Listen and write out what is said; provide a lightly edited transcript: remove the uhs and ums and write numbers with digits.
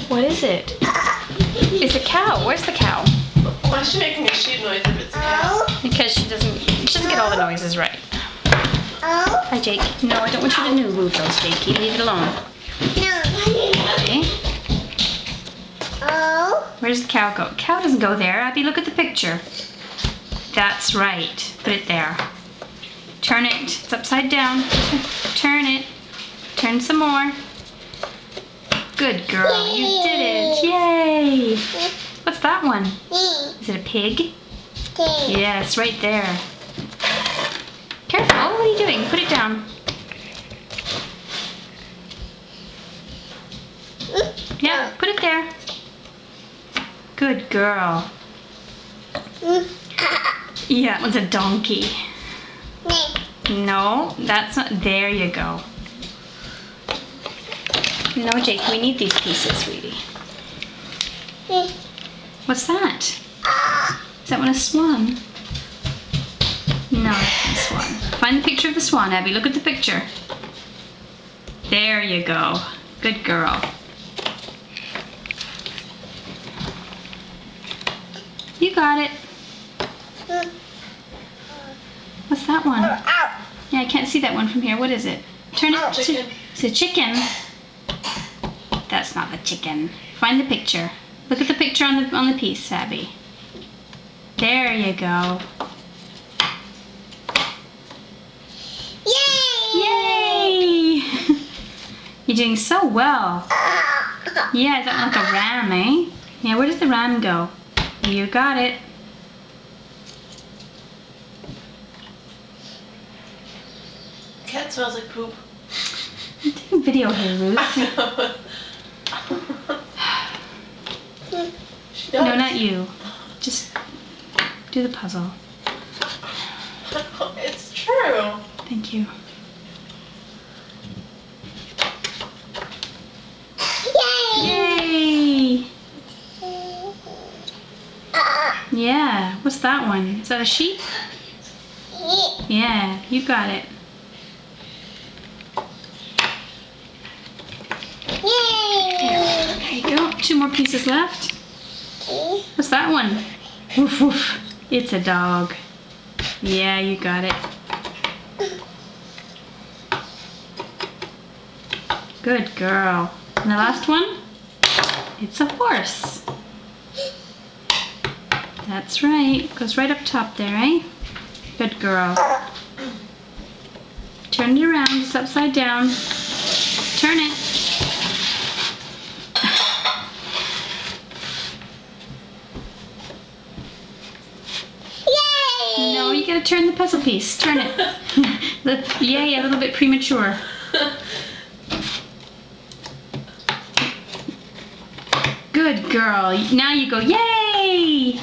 What is it? It's a cow. Where's the cow? Why is she making a sheep noise if it's a cow? Because she doesn't get all the noises right. Hi, Jake. No, I don't want you to move those, Jakey. Leave it alone. Okay. Where's the cow go? Cow doesn't go there. Abby, look at the picture. That's right. Put it there. Turn it. It's upside down. Turn it. Turn some more. Good girl. You did it. Yay. What's that one? Is it a pig? Yes, right there. Careful. What are you doing? Put it down. Yeah, put it there. Good girl. Yeah, that one's a donkey. No, that's not. There you go. No, Jake, we need these pieces, sweetie. What's that? Is that one a swan? No, it's a swan. Find the picture of the swan, Abby. Look at the picture. There you go. Good girl. You got it. What's that one? Yeah, I can't see that one from here. What is it? Turn it to... Chicken. It's a chicken. That's not the chicken. Find the picture. Look at the picture on the piece, Abby. There you go. Yay! You're doing so well. Yeah, is that like a ram, eh? Yeah, where does the ram go? You got it. Cat smells like poop. I'm taking video here, Ruth. She does. No, not you. Just do the puzzle. It's true. Thank you. Yay! Yeah, what's that one? Is that a sheep? Yeah, you got it. There you go. 2 more pieces left. What's that one? Woof woof. It's a dog. Yeah, you got it. Good girl. And the last one? It's a horse. That's right. Goes right up top there, eh? Good girl. Turn it around. It's upside down. Turn it. No, you gotta turn the puzzle piece. Turn it. Yay, a little bit premature. Good girl. Now you go, yay!